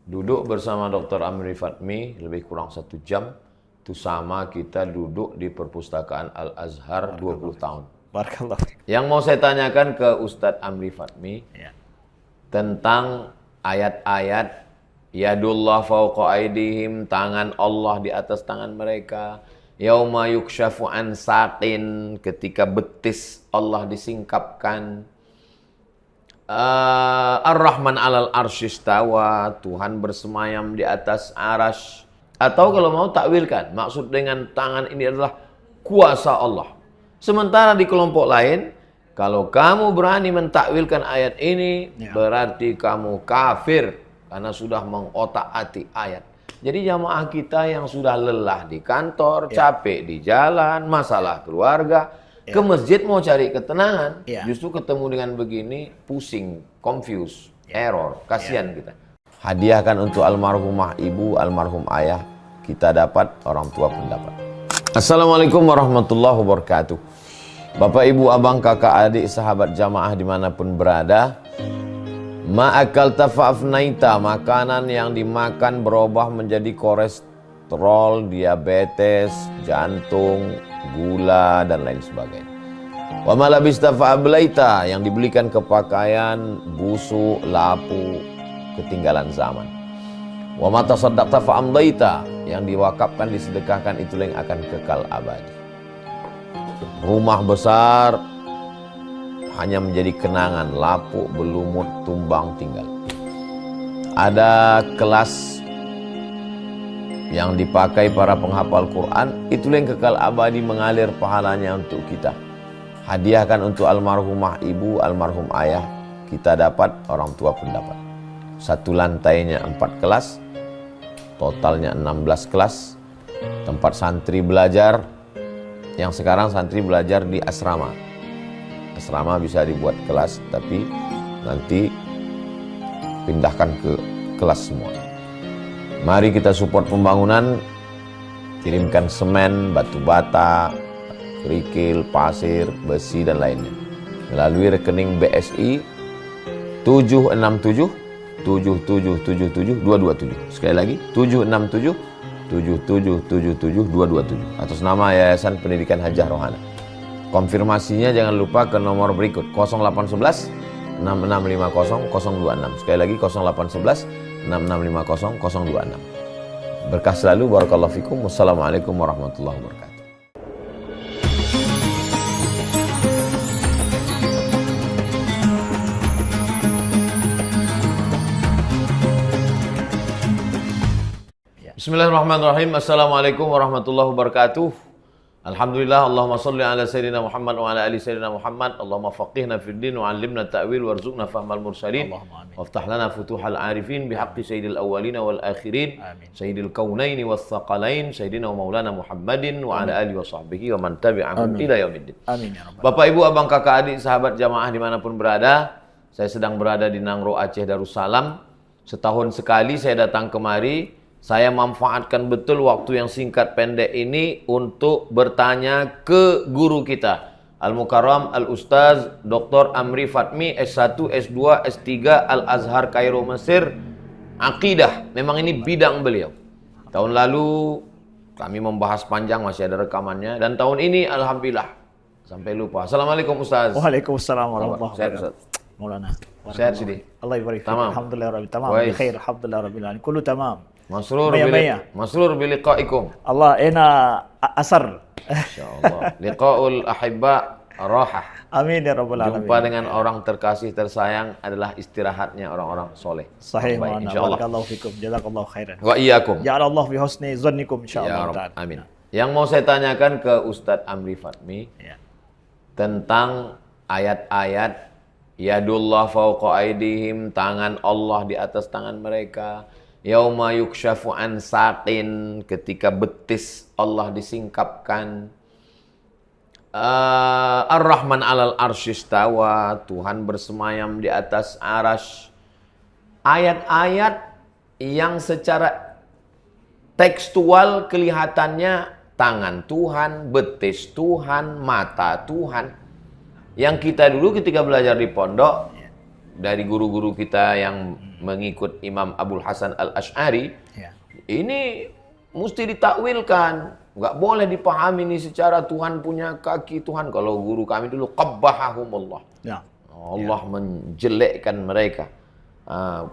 Duduk bersama Dr. Amri Fatmi lebih kurang 1 jam. Itu sama kita duduk di perpustakaan Al-Azhar 20 tahun. Barakallah. Yang mau saya tanyakan ke Ustadz Amri Fatmi tentang ayat-ayat Yadullah fawqa aydihim, tangan Allah di atas tangan mereka. Yauma yukshafu an saqin, ketika betis Allah disingkapkan. Ar-Rahman alal arsyistawa, Tuhan bersemayam di atas arasy. Atau kalau mau takwilkan, maksud dengan tangan ini adalah kuasa Allah. Sementara di kelompok lain, kalau kamu berani mentakwilkan ayat ini, berarti kamu kafir karena sudah mengotak-atik ayat. Jadi jamaah kita yang sudah lelah di kantor, capek di jalan, masalah keluarga, ke masjid mau cari ketenangan, justru ketemu dengan begini, pusing, confused, error, kasihan kita. Hadiahkan untuk almarhumah ibu, almarhum ayah, kita dapat, orang tua pun dapat. Assalamualaikum warahmatullahi wabarakatuh. Bapak, ibu, abang, kakak, adik, sahabat jamaah dimanapun berada. Ma'akal tafa'afnaita, makanan yang dimakan berubah menjadi kolesterol, diabetes, jantung, gula, dan lain sebagainya. Wa malabista fa'ablaita, yang dibelikan ke pakaian, busuk, lapu, ketinggalan zaman. Wa mata saddaqta fa'amdaita, yang diwakafkan, disedekahkan, itulah yang akan kekal abadi. Rumah besar hanya menjadi kenangan, lapuk, berlumut, tumbang, tinggal. Ada kelas yang dipakai para penghafal Quran, itulah yang kekal abadi, mengalir pahalanya untuk kita. Hadiahkan untuk almarhumah ibu, almarhum ayah, kita dapat, orang tua pun dapat. Satu lantainya 4 kelas, totalnya 16 kelas. Tempat santri belajar, yang sekarang santri belajar di asrama. Asrama bisa dibuat kelas, tapi nanti pindahkan ke kelas semua. Mari kita support pembangunan, kirimkan semen, batu bata, kerikil, pasir, besi, dan lainnya melalui rekening BSI 767 7777 227. Sekali lagi 767 7777 227 atas nama Yayasan Pendidikan Hajah Rohana. Konfirmasinya jangan lupa ke nomor berikut 0811 6650 026. Sekali lagi 0811 6650 026. Berkah selalu, barakallahu fikum. Wassalamualaikum warahmatullahi wabarakatuh. Bismillahirrahmanirrahim. Assalamualaikum warahmatullahi wabarakatuh. Alhamdulillah, Allahumma salli ala Sayyidina Muhammad wa ala ali Sayyidina Muhammad. Allahumma faqihna fid din wa 'allimna ta'wil warzuqna fahmal mursalin. Waftah lana futuhal arifin bihaqqi sayyidil awwalin wal akhirin. Sayyidil kaunaini was thaqalain, Sayyidina wa maulana Muhammadin wa ala alihi wa sahbihi wa man tabi'ahum ila yaumiddin. Amin ya rabbal. Bapak, ibu, abang, kakak, adik, sahabat jamaah dimanapun berada, saya sedang berada di Nangro, Aceh Darussalam. Setahun sekali saya datang kemari. Saya manfaatkan betul waktu yang singkat pendek ini untuk bertanya ke guru kita, Al-Mukarram Al-Ustaz Dr. Amri Fatmi, S1, S2, S3, Al-Azhar Kairo Mesir, Aqidah. Memang ini bidang beliau. Tahun lalu kami membahas panjang, masih ada rekamannya. Dan tahun ini Alhamdulillah sampai lupa. Assalamualaikum Ustaz. Waalaikumsalam warahmatullahi wabarakatuh. Maulana. Sehat sini. Allah yabarik. Tamam. Alhamdulillah rabbil tamam. Bi khair, alhamdulillah rabbil alamin. Kullu tamam. Masrur biliqaikum. Allah ena asar. Insyaallah. Liqaul ahibba rahah. Amin ya rabbal alamin. Jumpa dengan orang terkasih tersayang adalah istirahatnya orang-orang soleh. Sahih, insyaallah. Barakallahu fikum. Jazakallahu khairan. Wa iyyakum. Ja'alallahu fi husni dzannikum Ya insyaallah Rabb. Amin. Yang mau saya tanyakan ke Ustadz Amri Fatmi tentang ayat-ayat Yadullah fawqa aydihim, tangan Allah di atas tangan mereka. Yauma yukshafu an saqin, ketika betis Allah disingkapkan. Ar-Rahman alal arsyistawa, Tuhan bersemayam di atas arasy. Ayat-ayat yang secara tekstual kelihatannya tangan Tuhan, betis Tuhan, mata Tuhan. Yang kita dulu ketika belajar di pondok dari guru-guru kita yang mengikut Imam Abul Hasan Al-Asy'ari, Ya. ini mesti ditakwilkan. Nggak boleh dipahami ini secara Tuhan punya kaki Tuhan. Kalau guru kami dulu, qabbahahumullah. Ya. Allah menjelekkan mereka.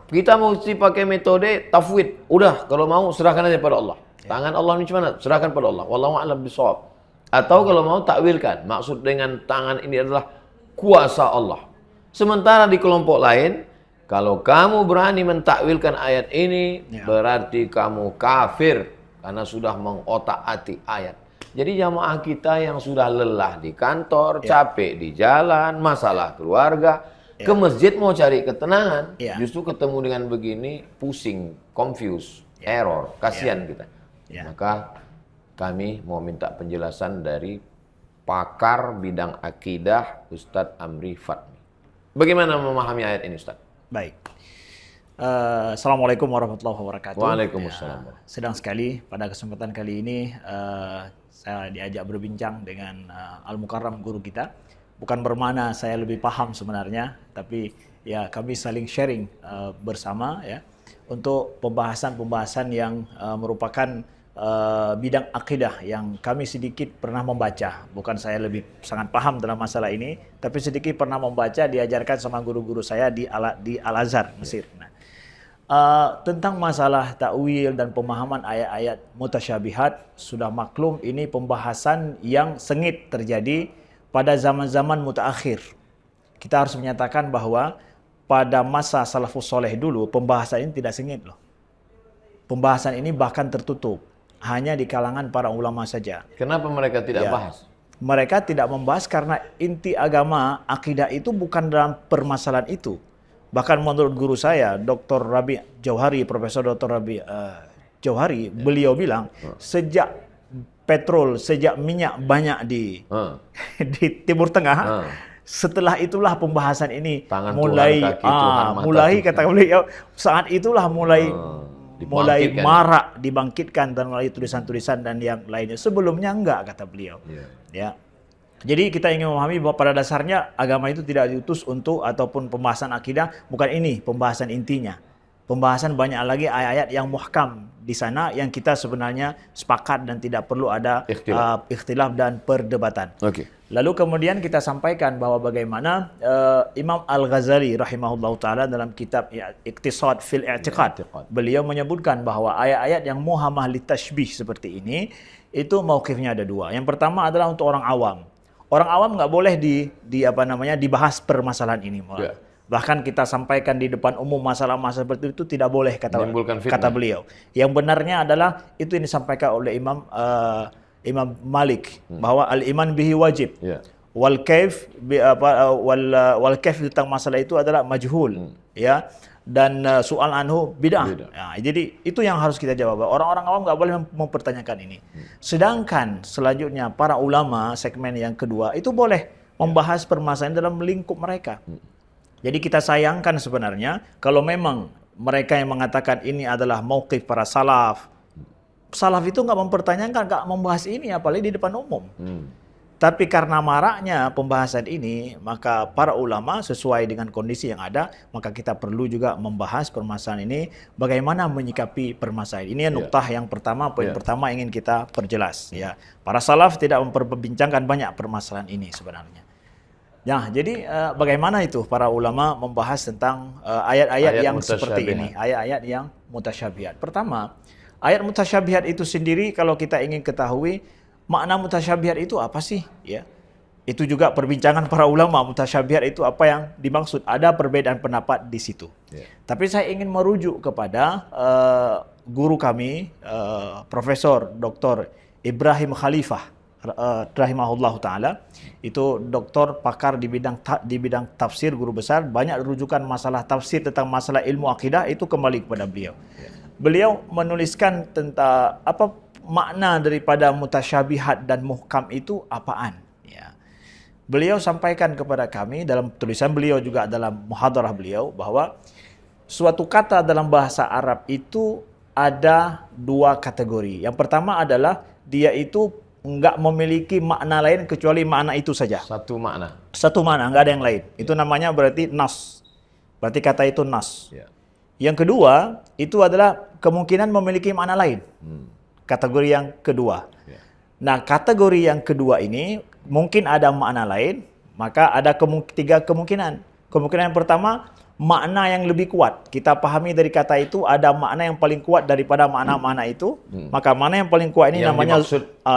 Kita mesti pakai metode tafwid. Udah, kalau mau serahkan aja pada Allah. Tangan Allah ini macam mana? Serahkan pada Allah. Wallahu a'lam bishawab. Atau kalau mau takwilkan. Maksud dengan tangan ini adalah kuasa Allah. Sementara di kelompok lain, kalau kamu berani mentakwilkan ayat ini, berarti kamu kafir karena sudah mengotak-atik ayat. Jadi jamaah kita yang sudah lelah di kantor, capek di jalan, masalah keluarga, ke masjid mau cari ketenangan, justru ketemu dengan begini, pusing, confused, error, kasihan kita. Maka kami mau minta penjelasan dari pakar bidang akidah Ustadz Amri Fatmi. Bagaimana memahami ayat ini, Ustadz? Baik. Assalamualaikum warahmatullahi wabarakatuh. Waalaikumsalam. Sedang sekali pada kesempatan kali ini saya diajak berbincang dengan Al-Mukarram guru kita. Bukan bermakna saya lebih paham sebenarnya, tapi ya kami saling sharing bersama ya untuk pembahasan-pembahasan yang merupakan bidang akidah yang kami sedikit pernah membaca. Bukan saya lebih sangat paham dalam masalah ini, tapi sedikit pernah membaca, diajarkan sama guru-guru saya di Al-Azhar, Mesir. Nah, tentang masalah takwil dan pemahaman ayat-ayat mutasyabihat, sudah maklum ini pembahasan yang sengit terjadi pada zaman-zaman mutaakhir. Kita harus menyatakan bahwa pada masa salafus soleh dulu pembahasan ini tidak sengit loh. Pembahasan ini bahkan tertutup, hanya di kalangan para ulama saja. Kenapa mereka tidak bahas? Mereka tidak membahas karena inti agama, akidah itu bukan dalam permasalahan itu. Bahkan menurut guru saya, Dr. Rabi Jauhari, Profesor Dr. Rabi Jauhari, beliau bilang, sejak petrol, sejak minyak banyak di Timur Tengah, setelah itulah pembahasan ini mulai kata beliau, saat itulah mulai marak, dibangkitkan dan melalui tulisan-tulisan dan yang lainnya. Sebelumnya enggak, kata beliau. Ya. Jadi kita ingin memahami bahwa pada dasarnya agama itu tidak diutus untuk ataupun pembahasan akidah, bukan ini pembahasan intinya. Pembahasan banyak lagi ayat-ayat yang muhkam di sana yang kita sebenarnya sepakat dan tidak perlu ada ikhtilaf dan perdebatan. Lalu kemudian kita sampaikan bahwa bagaimana Imam Al-Ghazali rahimahullah ta'ala dalam kitab Iqtisad fil I'tiqad, beliau menyebutkan bahwa ayat-ayat yang muhamah li tashbih seperti ini, itu mauqifnya ada dua. Yang pertama adalah untuk orang awam. Orang awam nggak boleh dibahas permasalahan ini. Bahkan kita sampaikan di depan umum masalah-masalah seperti itu tidak boleh, kata beliau. Yang benarnya adalah itu yang disampaikan oleh Imam Malik bahwa al-iman bihi wajib. Wal kaif wal kaif tentang masalah itu adalah majhul, ya. Dan soal anhu bid'ah. Ya, jadi itu yang harus kita jawab. Orang-orang awam nggak boleh mempertanyakan ini. Sedangkan selanjutnya para ulama segmen yang kedua itu boleh membahas permasalahan dalam lingkup mereka. Jadi kita sayangkan sebenarnya kalau memang mereka yang mengatakan ini adalah mauqif para salaf. Salaf itu nggak mempertanyakan, nggak membahas ini apalagi di depan umum. Tapi karena maraknya pembahasan ini, maka para ulama sesuai dengan kondisi yang ada, maka kita perlu juga membahas permasalahan ini, bagaimana menyikapi permasalahan ini. Nuktah yang pertama, poin pertama ingin kita perjelas. Ya, para salaf tidak memperbincangkan banyak permasalahan ini sebenarnya. Ya, jadi bagaimana itu para ulama membahas tentang ayat-ayat yang seperti ini, ayat-ayat yang mutasyabihat. Pertama, ayat mutasyabihat itu sendiri kalau kita ingin ketahui makna mutasyabihat itu apa sih? Ya, itu juga perbincangan para ulama. Mutasyabihat itu apa yang dimaksud? Ada perbedaan pendapat di situ. Tapi saya ingin merujuk kepada guru kami, Profesor Dr. Ibrahim Khalifah, rahimahullah taala. Itu doktor pakar di bidang tafsir, guru besar. Banyak rujukan masalah tafsir tentang masalah ilmu akidah itu kembali kepada beliau. Beliau menuliskan tentang apa makna daripada mutasyabihat dan muhkam itu apaan. Ya. Beliau sampaikan kepada kami dalam tulisan beliau juga dalam muhadarah beliau bahwa suatu kata dalam bahasa Arab itu ada dua kategori. Yang pertama adalah dia itu enggak memiliki makna lain kecuali makna itu saja. Satu makna. Satu makna, enggak ada yang lain. Itu namanya berarti nas. Berarti kata itu nas. Ya. Yang kedua, itu adalah kemungkinan memiliki makna lain. Kategori yang kedua. Ya. Nah, kategori yang kedua ini mungkin ada makna lain, maka ada tiga kemungkinan. Kemungkinan yang pertama, makna yang lebih kuat. Kita pahami dari kata itu ada makna yang paling kuat daripada makna-makna itu. Maka makna yang paling kuat ini Yang namanya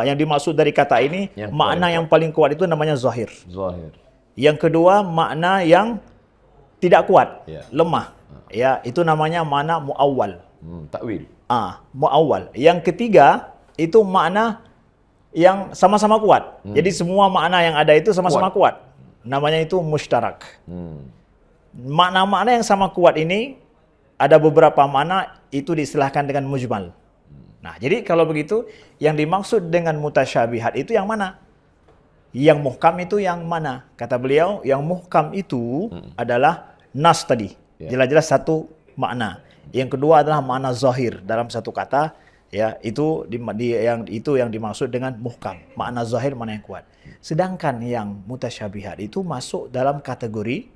yang dimaksud dari kata ini, Yang makna paling yang paling kuat itu namanya zahir. Zahir. Yang kedua, makna yang tidak kuat, Ya. lemah. Ya, itu namanya makna muawwal. Takwil. Muawwal. Yang ketiga, itu makna yang sama-sama kuat. Jadi semua makna yang ada itu sama-sama kuat. Namanya itu mushtarak. Makna-makna yang sama kuat ini ada beberapa makna itu diistilahkan dengan mujmal. Nah, jadi kalau begitu yang dimaksud dengan mutasyabihat itu yang mana? Yang muhkam itu yang mana? Kata beliau, yang muhkam itu adalah nas tadi. Jelas-jelas satu makna. Yang kedua adalah makna zahir dalam satu kata, ya, itu yang dimaksud dengan muhkam. Makna zahir, makna yang kuat. Sedangkan yang mutasyabihat itu masuk dalam kategori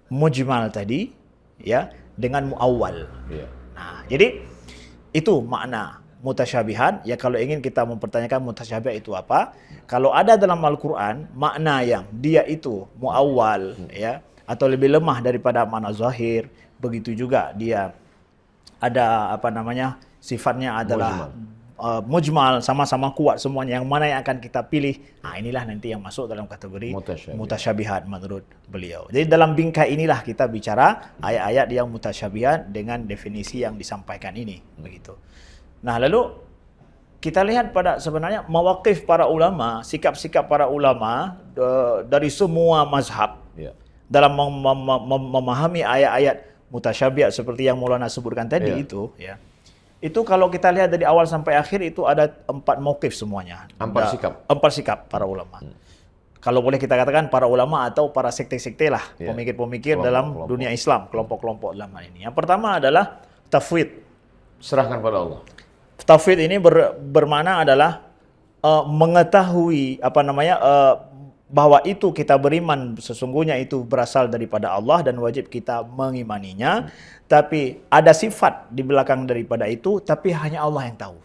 mujmal tadi, ya, dengan muawwal. Nah, jadi itu makna mutasyabihat. Ya, kalau ingin kita mempertanyakan mutasyabihat itu apa? Kalau ada dalam Al-Qur'an makna yang dia itu muawwal, ya, atau lebih lemah daripada makna zahir, begitu juga dia ada sifatnya adalah mujmal, sama-sama kuat semuanya. Yang mana yang akan kita pilih? Nah, inilah nanti yang masuk dalam kategori mutasyabihat menurut beliau. Jadi dalam bingkai inilah kita bicara ayat-ayat yang mutasyabihat dengan definisi yang disampaikan ini, begitu. Nah, lalu kita lihat pada sebenarnya mawaqif para ulama, sikap-sikap para ulama dari semua mazhab dalam memahami ayat-ayat mutasyabihat seperti yang Maulana sebutkan tadi itu, ya. Itu kalau kita lihat dari awal sampai akhir itu ada 4 mauqif semuanya. 4 sikap para ulama. Kalau boleh kita katakan para ulama atau para sekte-sekte lah, pemikir-pemikir dalam dunia Islam, kelompok-kelompok ulama ini. Yang pertama adalah tafwid. Serahkan pada Allah. Tafwid ini bermakna adalah mengetahui bahwa itu kita beriman sesungguhnya itu berasal daripada Allah dan wajib kita mengimaninya, tapi ada sifat di belakang daripada itu, tapi hanya Allah yang tahu.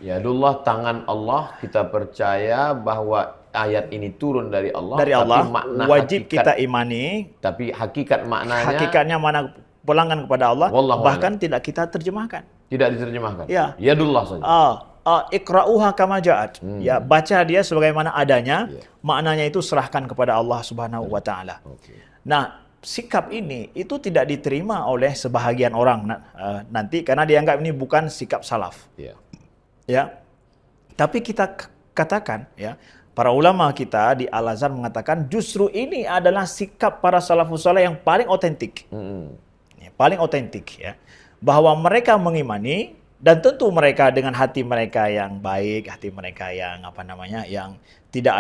Yadullah, tangan Allah, kita percaya bahwa ayat ini turun dari Allah, tapi makna wajib hakikat, kita imani, tapi hakikatnya mana pulangan kepada Allah, bahkan tidak kita terjemahkan. Tidak diterjemahkan. Ya. Yadullah saja. Iqra'uha kama ja'at. Ya, baca dia sebagaimana adanya. Maknanya itu serahkan kepada Allah Subhanahu wa taala. Nah, sikap ini itu tidak diterima oleh sebahagian orang nanti karena dianggap ini bukan sikap salaf. Ya. Tapi kita katakan, ya, para ulama kita di Al-Azhar mengatakan justru ini adalah sikap para salafus saleh yang paling otentik. Ya, paling otentik, ya. Bahwa mereka mengimani, dan tentu mereka dengan hati mereka yang baik, hati mereka yang yang tidak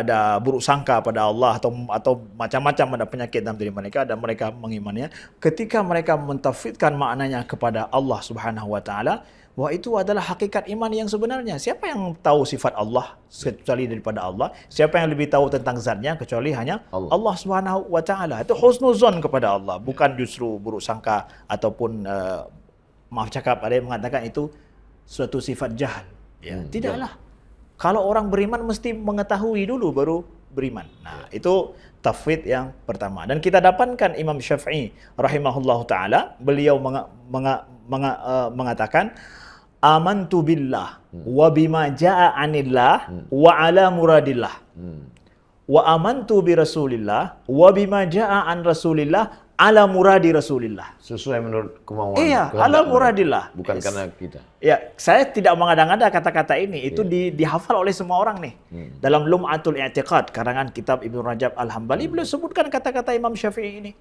ada buruk sangka pada Allah atau macam-macam ada penyakit dalam diri mereka, dan mereka mengimaninya. Ketika mereka mentafwidkan maknanya kepada Allah Subhanahu wa taala, wah, itu adalah hakikat iman yang sebenarnya. Siapa yang tahu sifat Allah kecuali daripada Allah? Siapa yang lebih tahu tentang zatnya kecuali hanya Allah Subhanahu wa taala? Itu husnuzon kepada Allah, bukan justru buruk sangka ataupun maaf cakap ada yang mengatakan itu suatu sifat jahal. Ya, tidaklah. Kalau orang beriman mesti mengetahui dulu baru beriman. Nah, itu tafwid yang pertama. Dan kita dapatkan Imam Syafi'i rahimahullahu taala, beliau mengatakan amantu billah wa bima jaa anillah wa ala muradillah. Wa amantu bi Rasulillah wa bima jaa an Rasulillah ala muradi Rasulillah. Sesuai menurut kemauan. Iya, ala muradillah. Bukan karena kita. Ya, saya tidak mengada-ngada kata-kata ini. Itu dihafal oleh semua orang nih. Dalam Lum'atul I'tiqad, karangan kitab Ibnu Rajab Al-Hambali, beliau sebutkan kata-kata Imam Syafi'i ini.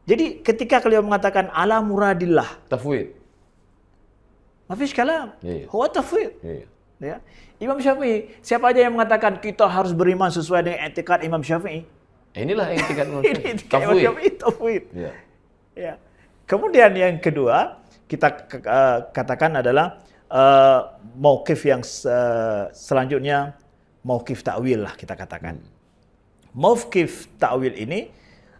Jadi ketika beliau mengatakan ala muradillah, tafwid. Mafish kalam. Huwa tafwid. Ya. Imam Syafi'i, siapa aja yang mengatakan kita harus beriman sesuai dengan i'tiqad Imam Syafi'i? Inilah i'tiqad Imam Syafi'i. Tafwid. Ya. Kemudian yang kedua kita katakan adalah mauqif yang selanjutnya, mauqif ta'wil lah kita katakan. Mauqif ta'wil ini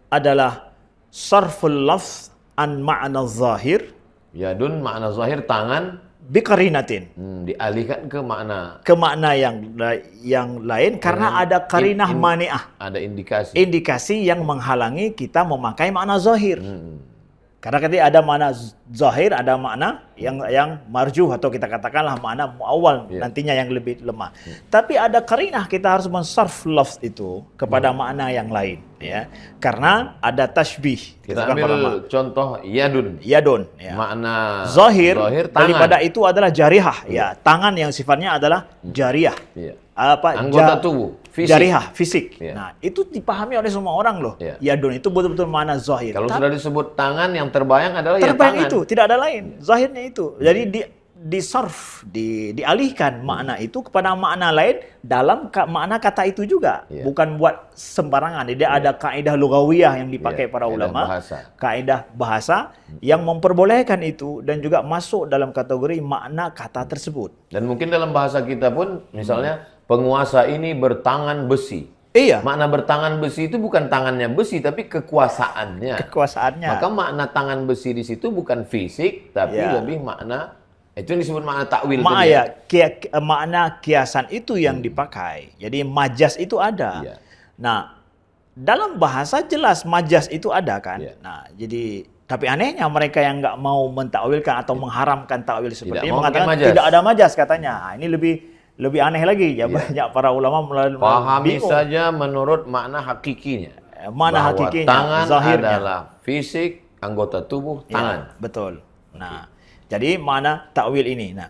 adalah sarful lafz an ma'na zahir Yadun makna zahir tangan, biqarinatin. dialihkan ke makna Ke makna yang lain karena ada qarinah mani'ah. ada indikasi. Indikasi yang menghalangi kita memakai makna zahir. Karena ketika ada makna zahir, ada makna yang marjuh atau kita katakanlah makna muawwal nantinya yang lebih lemah. Tapi ada qarinah, kita harus mensarf lafz itu kepada makna yang lain, ya. Karena ada tasbih. Kita ambil contoh yadun. Yadun, ya. Makna Zahir tangan. daripada itu adalah jarihah, ya. Tangan yang sifatnya adalah jariyah. Iya. Anggota tubuh, fisik. Jarihah, fisik. Iya. Nah, itu dipahami oleh semua orang loh. Iya. Yadun itu betul-betul makna zahir. Kalau sudah disebut tangan, yang terbayang adalah ya Terbayang tangan. itu, tidak ada lain. Zahirnya itu. Jadi dialihkan makna itu kepada makna lain dalam makna kata itu juga. Bukan buat sembarangan. Jadi ada kaidah lugawiyah yang dipakai para ulama. Kaidah bahasa yang memperbolehkan itu dan juga masuk dalam kategori makna kata tersebut. Dan mungkin dalam bahasa kita pun, misalnya penguasa ini bertangan besi. Iya. Makna bertangan besi itu bukan tangannya besi, tapi kekuasaannya. Kekuasaannya. Maka makna tangan besi di situ bukan fisik, tapi lebih makna, itu yang disebut makna takwil. Makna kiasan itu yang dipakai. Jadi majas itu ada. Iya. Nah, dalam bahasa jelas majas itu ada kan. Iya. Nah, jadi tapi anehnya mereka yang nggak mau mentakwilkan atau mengharamkan takwil seperti ini mengatakan tidak ada majas katanya. Nah, ini lebih aneh lagi ya, banyak para ulama pahami bingung. saja menurut makna hakikinya. Mana bahwa hakikinya, tangan zahirnya adalah fisik, anggota tubuh, tangan. Ya, betul. Nah, jadi makna takwil ini. Nah,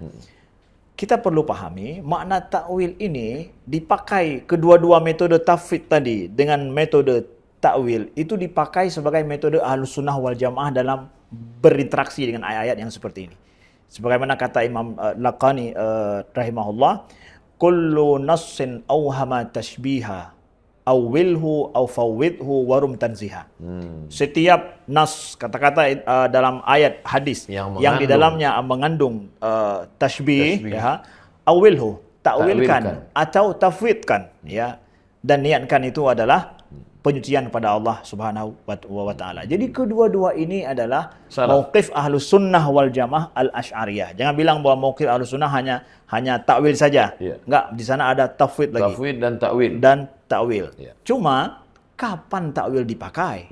kita perlu pahami makna takwil ini dipakai kedua-dua metode tafwid tadi dengan metode takwil itu dipakai sebagai metode Ahlus Sunnah wal Jamaah dalam berinteraksi dengan ayat-ayat yang seperti ini. Sebagaimana kata Imam Laqani rahimahullah, kullu nassin awhama tashbiha awwilhu aw fawwidhu warum tanziha. Setiap nas, kata-kata dalam ayat hadis yang di dalamnya mengandung tashbih, ya, awwilhu, takwilkan atau tafwidkan, ya, dan niatkan itu adalah penyucian pada Allah Subhanahu wa taala. Jadi kedua-dua ini adalah mauqif Ahlus Sunnah wal Jamaah al-Asy'ariyah. Jangan bilang bahwa mauqif Ahlus Sunnah hanya takwil saja. Enggak, di sana ada tafwid lagi. Tafwid dan takwil. Cuma kapan takwil dipakai?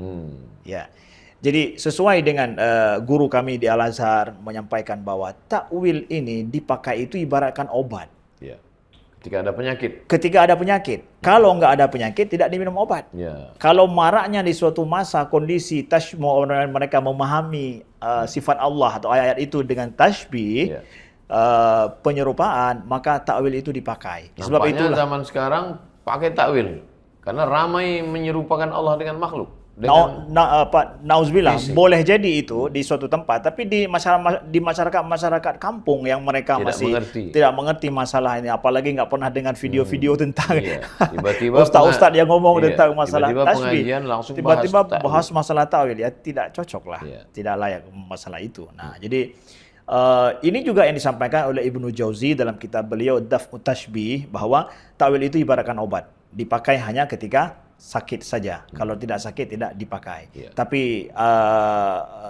Ya. Jadi sesuai dengan guru kami di Al-Azhar menyampaikan bahwa takwil ini dipakai itu ibaratkan obat. Ketika ada penyakit. Ketika ada penyakit. Kalau nggak ada penyakit, tidak diminum obat. Kalau maraknya di suatu masa kondisi mereka memahami sifat Allah atau ayat itu dengan tashbih, penyerupaan, maka takwil itu dipakai. Sebab itulah zaman sekarang pakai takwil karena ramai menyerupakan Allah dengan makhluk. Nauzubillah, boleh jadi itu di suatu tempat, tapi di masyarakat kampung yang mereka tidak mengerti masalah ini, apalagi nggak pernah dengar video-video tentang tiba-tiba ustaz-ustaz yang ngomong tentang masalah tasbih, tiba-tiba bahas masalah takwil, ya tidak cocok lah, tidak layak masalah itu. Nah, jadi ini juga yang disampaikan oleh Ibnu Jauzi dalam kitab beliau Daf'ut Tashbih, bahwa takwil itu ibaratkan obat, dipakai hanya ketika sakit saja. Kalau tidak sakit tidak dipakai. Tapi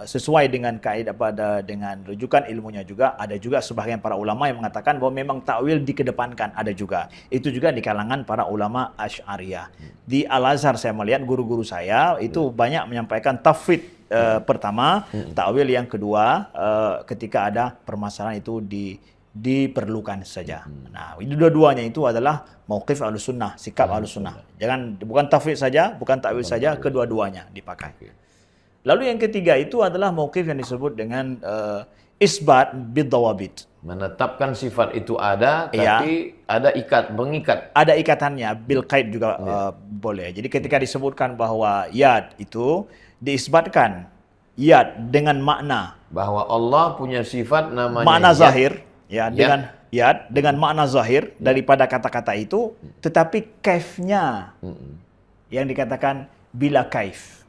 sesuai dengan kaidah dengan rujukan ilmunya juga, ada juga sebagian para ulama yang mengatakan bahwa memang takwil dikedepankan, ada juga. Itu juga di kalangan para ulama Asy'ariyah. Di Al-Azhar saya melihat guru-guru saya itu banyak menyampaikan tafwid pertama, takwil yang kedua ketika ada permasalahan itu diperlukan saja. Nah, dua-duanya itu adalah mauqif Ahlus Sunnah, sikap Ahlus Sunnah. Bukan tafwid saja, bukan takwil saja, kedua-duanya dipakai. Lalu yang ketiga itu adalah mauqif yang disebut dengan isbat bid-dawabit. Menetapkan sifat itu ada, tapi ada mengikat. Ada ikatannya, bil qaid juga boleh. Jadi ketika disebutkan bahwa yad itu diisbatkan yad dengan makna bahwa Allah punya sifat namanya makna zahir. Dengan yad, dengan makna zahir daripada kata-kata itu, tetapi kaifnya yang dikatakan bila kaif,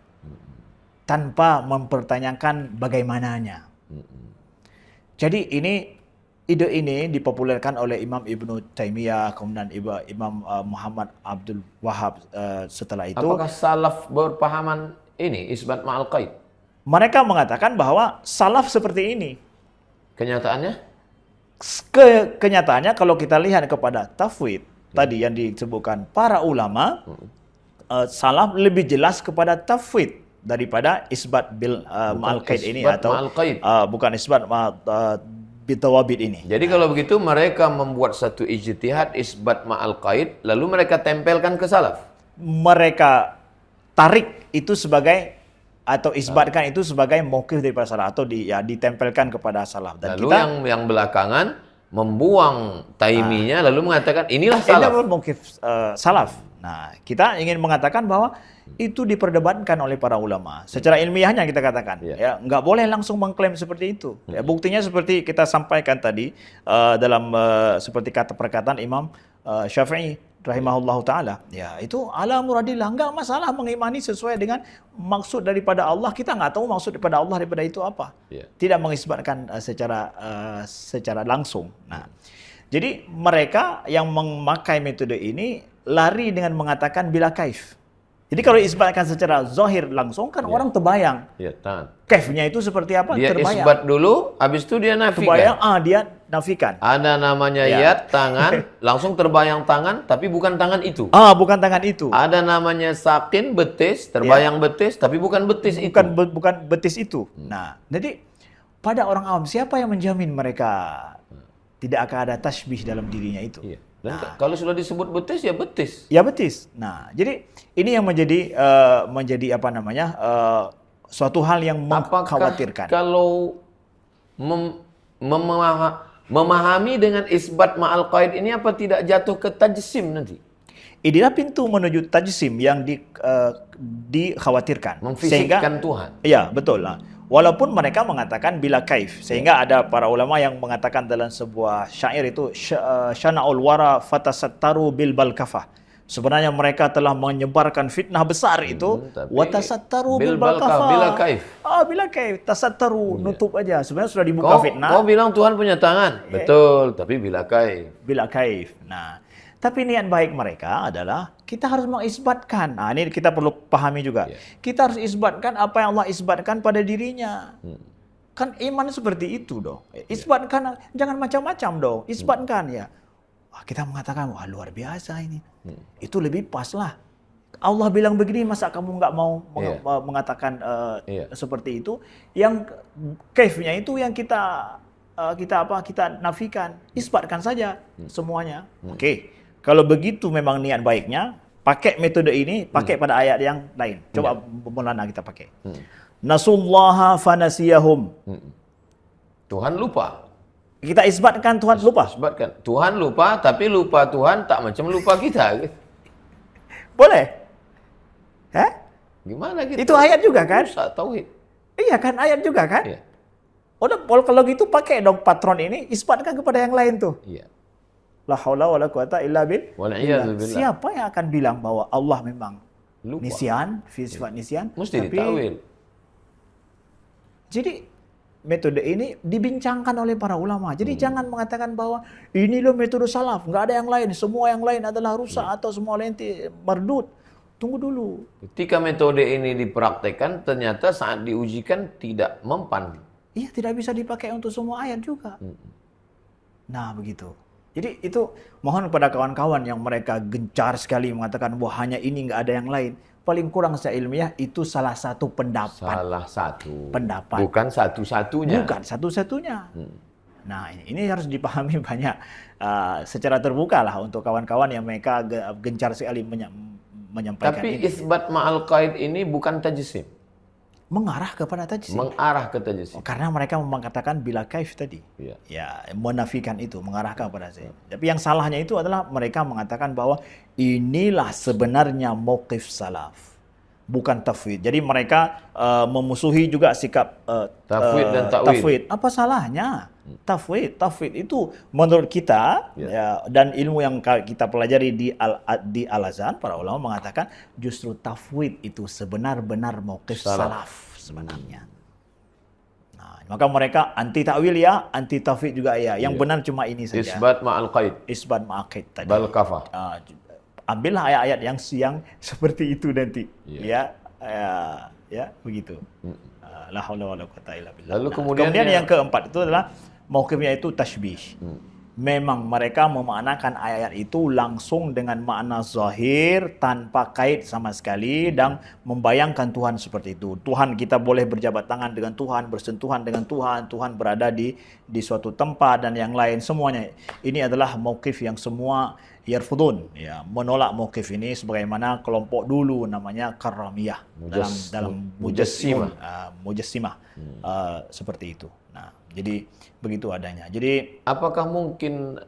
tanpa mempertanyakan bagaimananya. Jadi ide ini dipopulerkan oleh Imam Ibnu Taimiyah, kemudian Imam Muhammad Abdul Wahab setelah itu. Apakah salaf berpahaman ini isbat ma'al qaid. Mereka mengatakan bahwa salaf seperti ini. Kenyataannya? Kenyataannya kalau kita lihat kepada tafwid tadi yang disebutkan para ulama, salaf lebih jelas kepada tafwid daripada isbat bil ma'al qaid ini atau bukan isbat bitawabid ini. Jadi kalau begitu mereka membuat satu ijtihad isbat ma'al qaid lalu mereka tempelkan ke salaf. Mereka tarik itu sebagai atau isbatkan itu sebagai mauqif daripada salaf atau ditempelkan kepada salaf. Dan lalu yang belakangan membuang taiminya lalu mengatakan inilah salaf. Ini mauqif salaf. Nah, kita ingin mengatakan bahwa itu diperdebatkan oleh para ulama. Secara ilmiahnya kita katakan, ya nggak boleh langsung mengklaim seperti itu. Ya, buktinya seperti kita sampaikan tadi dalam seperti kata perkataan Imam Syafi'i rahimahullahu taala. Ya, itu ala muradillah, enggak masalah mengimani sesuai dengan maksud daripada Allah. Kita nggak tahu maksud daripada Allah daripada itu apa. Tidak mengisbatkan secara langsung. Nah, jadi mereka yang memakai metode ini lari dengan mengatakan bila kaif. Jadi kalau isbatkan secara zahir langsung kan orang terbayang. Kaifnya itu seperti apa? Dia terbayang. Isbat dulu, habis itu dia nafikan. Terbayang, dia nafikan. Ada namanya yad, tangan, langsung terbayang tangan, tapi bukan tangan itu. Bukan tangan itu. Ada namanya sakin, betis, terbayang betis, tapi bukan betis itu. Bukan betis itu. Nah, jadi pada orang awam siapa yang menjamin mereka tidak akan ada tasbih dalam dirinya itu? Dan kalau sudah disebut betis ya betis. Ya betis. Nah, jadi ini yang menjadi suatu hal yang mengkhawatirkan. Kalau memahami dengan isbat ma'al qaid ini apa tidak jatuh ke tajsim nanti? Inilah pintu menuju tajsim yang dikhawatirkan. Memfisikkan Tuhan. Iya, betul lah. Walaupun mereka mengatakan bila kaif, sehingga ada para ulama yang mengatakan dalam sebuah syair itu syana'ul wara fatasattaru bil balkafah. Sebenarnya mereka telah menyebarkan fitnah besar itu watasattaru bil balkafah. Bila kaif. Bila kaif, tasattaru, nutup aja. Sebenarnya sudah dibuka fitnah. Kau bilang Tuhan punya tangan. Betul, tapi bila kaif. Bila kaif. Nah, tapi niat baik mereka adalah kita harus mengisbatkan. Nah, ini kita perlu pahami juga. Kita harus isbatkan apa yang Allah isbatkan pada dirinya. Kan iman seperti itu dong. Isbatkan, jangan macam-macam dong. Isbatkan ya. Kita mengatakan, wah luar biasa ini. Itu lebih pas lah. Allah bilang begini, masa kamu nggak mau mengatakan seperti itu? Yang kaifnya itu yang kita nafikan. Isbatkan saja semuanya. Oke. Kalau begitu memang niat baiknya, pakai metode ini, pakai pada ayat yang lain. Coba Maulana kita pakai. Nasullaha fanasiyahum. Tuhan lupa. Kita isbatkan Tuhan lupa. Isbatkan. Tuhan lupa, tapi lupa Tuhan tak macam lupa kita. Boleh? Gimana gitu? Itu ayat juga kan? Rusak tauhid. Iya kan, ayat juga kan? Udah, kalau gitu pakai dong patron ini, isbatkan kepada yang lain tuh. La haula wala quwata illa billah. Siapa yang akan bilang bahwa Allah memang lupa. Nisyan, sifat nisyan? Mesti ditawil. Jadi metode ini dibincangkan oleh para ulama. Jadi jangan mengatakan bahwa ini loh metode salaf, nggak ada yang lain, semua yang lain adalah rusak atau semua lain mardud. Tunggu dulu. Ketika metode ini dipraktekkan, ternyata saat diujikan tidak mempan. Iya, tidak bisa dipakai untuk semua ayat juga. Nah, begitu. Jadi itu mohon kepada kawan-kawan yang mereka gencar sekali mengatakan bahwa hanya ini nggak ada yang lain. Paling kurang secara ilmiah itu salah satu pendapat. Salah satu. Pendapat. Bukan satu-satunya. Bukan satu-satunya. Nah ini harus dipahami banyak secara terbuka lah untuk kawan-kawan yang mereka gencar sekali menyampaikan. Tapi isbat ma'al qaid ini bukan tajsim. Mengarah kepada tajsim. Mengarah ke tajsim. Karena mereka mengatakan bila kaif tadi. Ya, menafikan itu, mengarahkan kepada tajsim. Tapi yang salahnya itu adalah mereka mengatakan bahwa inilah sebenarnya mauqif salaf. Bukan tafwid. Jadi mereka memusuhi juga sikap tafwid dan ta'wil. Tafwid. Apa salahnya? Tafwid itu menurut kita dan ilmu yang kita pelajari di Al-Azhar, para ulama mengatakan justru tafwid itu sebenar-benar mauqif salaf sebenarnya. Nah, maka mereka anti ta'wil ya, anti tafwid juga ya. Yang benar cuma ini saja. Isbat ma'al qaid. Isbat ma'al qaid tadi. Bal kafah. Ambillah ayat-ayat yang seperti itu nanti. Ya, begitu. La haula wala quwata illa billah. Lalu Nah, kemudian yang keempat itu adalah mauqifnya itu tasybih. Memang mereka memaknakan ayat itu langsung dengan makna zahir tanpa kait sama sekali dan membayangkan Tuhan seperti itu. Tuhan, kita boleh berjabat tangan dengan Tuhan, bersentuhan dengan Tuhan, Tuhan berada di suatu tempat dan yang lain semuanya. Ini adalah mauqif yang semua yarfudun, ya, menolak mauqif ini sebagaimana kelompok dulu namanya Karramiyah dalam Mujassimah seperti itu. Nah, jadi begitu adanya. Jadi apakah mungkin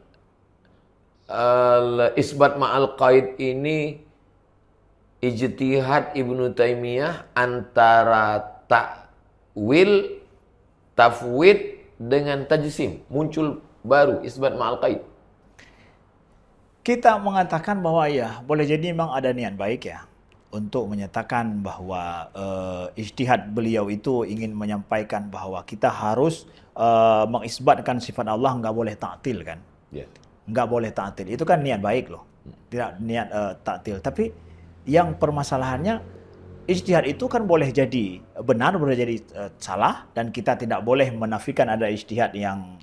isbat ma'al qaid ini ijtihad Ibnu Taimiyah antara takwil, tafwid dengan tajsim, muncul baru isbat ma'al qaid? kita mengatakan bahwa ya boleh jadi memang ada niat baik ya untuk menyatakan bahwa ijtihad beliau itu ingin menyampaikan bahwa kita harus mengisbatkan sifat Allah, nggak boleh ta'til kan. Nggak boleh ta'til. Itu kan niat baik loh. Tidak niat ta'til. Tapi yang permasalahannya ijtihad itu kan boleh jadi benar, boleh jadi salah, dan kita tidak boleh menafikan ada ijtihad yang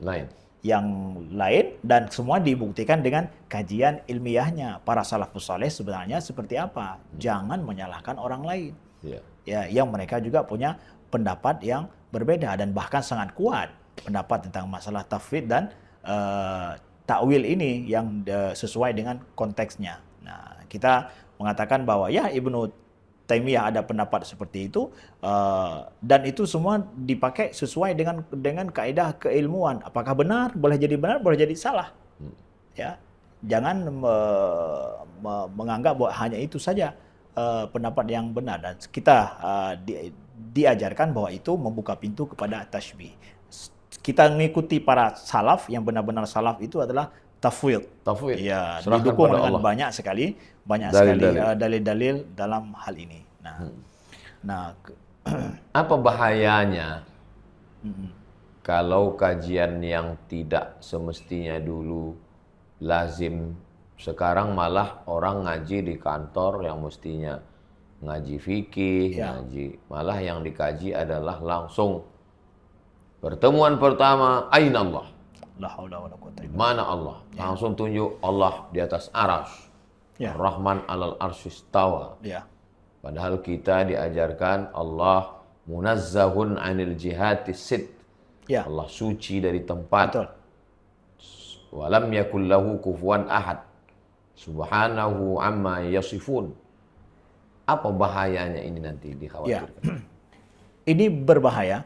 lain dan semua dibuktikan dengan kajian ilmiahnya. Para salafus saleh sebenarnya seperti apa? Jangan menyalahkan orang lain. Ya, yang mereka juga punya pendapat yang berbeda dan bahkan sangat kuat pendapat tentang masalah tafwid dan takwil ini yang sesuai dengan konteksnya. Nah, kita mengatakan bahwa ya Ibnu Taimiyah ada pendapat seperti itu dan itu semua dipakai sesuai dengan kaidah keilmuan. Apakah benar? Boleh jadi benar, boleh jadi salah. Ya, jangan menganggap bahwa hanya itu saja pendapat yang benar, dan kita diajarkan bahwa itu membuka pintu kepada tasybih. Kita mengikuti para salaf, yang benar-benar salaf itu adalah tafwid. Ya, didukung dengan banyak sekali dalil-dalil dalam hal ini. Nah, apa bahayanya kalau kajian yang tidak semestinya dulu lazim, sekarang malah orang ngaji di kantor yang mestinya ngaji fikih, malah yang dikaji adalah langsung pertemuan pertama, aina Allah. Mana Allah? Langsung tunjuk Allah di atas arsy. Rahman alal arsy istawa. Padahal kita diajarkan Allah munazzahun anil jihati sid. Allah suci dari tempat. Walam yakul lahu kufuwan ahad. Subhanahu amma yasifun. Apa bahayanya ini nanti dikhawatirkan? Ini berbahaya.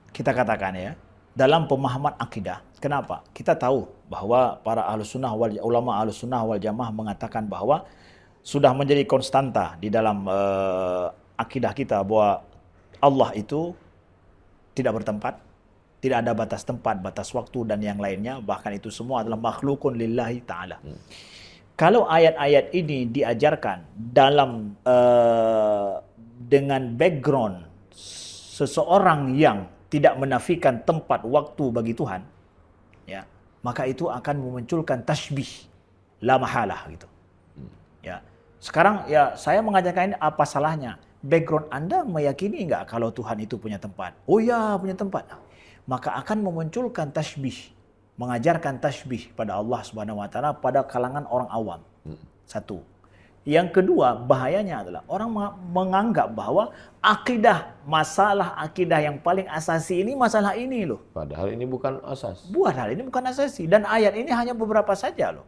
Kita katakan ya, dalam pemahaman akidah. Kenapa? Kita tahu bahwa para ulama ahlus sunnah wal jamaah mengatakan bahwa sudah menjadi konstanta di dalam akidah kita bahwa Allah itu tidak bertempat, tidak ada batas tempat, batas waktu dan yang lainnya, bahkan itu semua adalah makhlukun lillahi ta'ala. Kalau ayat-ayat ini diajarkan dalam dengan background seseorang yang tidak menafikan tempat waktu bagi Tuhan, ya, maka itu akan memunculkan tasybih la mahalah gitu. Ya. Sekarang ya saya mengajarkan ini, apa salahnya? Background Anda meyakini enggak kalau Tuhan itu punya tempat? Oh ya, punya tempat. Maka akan memunculkan tasybih, mengajarkan tasybih pada Allah Subhanahu wa taala pada kalangan orang awam. Satu. Yang kedua, bahayanya adalah orang menganggap bahwa masalah akidah yang paling asasi ini masalah ini loh. Padahal ini bukan asas. Padahal ini bukan asasi. Dan ayat ini hanya beberapa saja loh.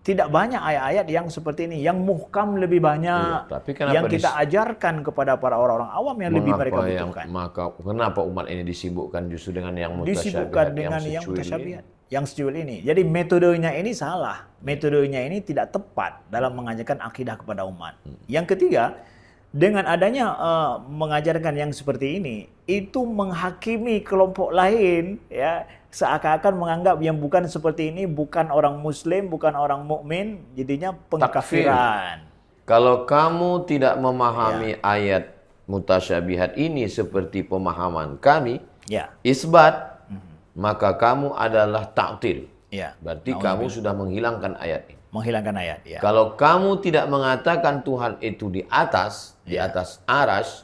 Tidak banyak ayat-ayat yang seperti ini. Yang muhkam lebih banyak. Tapi yang kita ajarkan kepada para orang-orang awam yang lebih mereka butuhkan. Maka kenapa umat ini disibukkan justru dengan yang mutasyabihat? Disibukkan dengan yang mutasyabihat. Yang secuil ini. Jadi metodenya ini salah. Metodenya ini tidak tepat dalam mengajarkan akidah kepada umat. Yang ketiga, dengan adanya mengajarkan yang seperti ini, itu menghakimi kelompok lain, ya, seakan-akan menganggap yang bukan seperti ini bukan orang Muslim, bukan orang mukmin, jadinya pengkafiran. Kalau kamu tidak memahami ayat mutasyabihat ini seperti pemahaman kami, isbat, maka kamu adalah ta'til. Berarti kamu sudah menghilangkan ayat ini. Menghilangkan ayat. Kalau kamu tidak mengatakan Tuhan itu di atas arsy,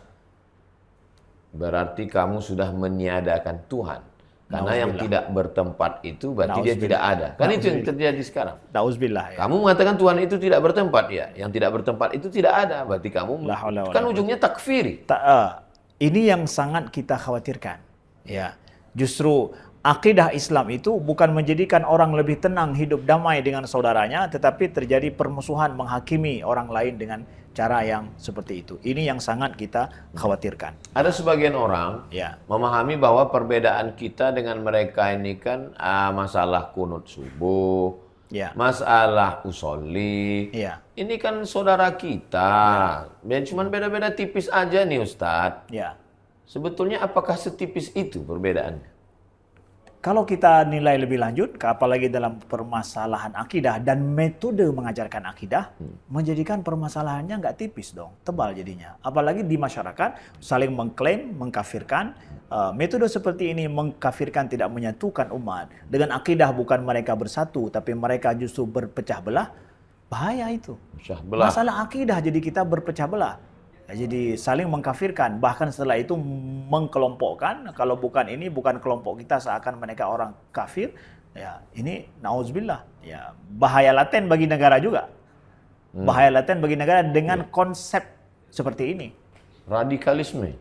Berarti kamu sudah meniadakan Tuhan. Karena yang tidak bertempat itu berarti dia tidak ada. Kan itu yang terjadi sekarang. Nauzubillah. Ya. Kamu mengatakan Tuhan itu tidak bertempat, ya. Yang tidak bertempat itu tidak ada. Berarti kamu kan ujungnya takfiri. Ini yang sangat kita khawatirkan. Ya, justru akidah Islam itu bukan menjadikan orang lebih tenang hidup damai dengan saudaranya, tetapi terjadi permusuhan menghakimi orang lain dengan cara yang seperti itu. Ini yang sangat kita khawatirkan. Ada sebagian orang memahami bahwa perbedaan kita dengan mereka ini kan masalah kunut subuh, masalah usolli. Ini kan saudara kita. Cuman beda-beda tipis aja nih Ustadz. Sebetulnya apakah setipis itu perbedaannya? Kalau kita nilai lebih lanjut, apalagi dalam permasalahan akidah dan metode mengajarkan akidah, menjadikan permasalahannya nggak tipis dong, tebal jadinya. Apalagi di masyarakat saling mengklaim, mengkafirkan. Metode seperti ini mengkafirkan, tidak menyatukan umat. Dengan akidah bukan mereka bersatu, tapi mereka justru berpecah belah. Bahaya itu. Masalah akidah jadi kita berpecah belah. Jadi saling mengkafirkan, bahkan setelah itu mengkelompokkan. Kalau bukan ini, bukan kelompok kita, seakan mereka orang kafir. Ya, ini nauzubillah. Ya, bahaya laten bagi negara juga. Bahaya laten bagi negara dengan konsep seperti ini. Radikalisme.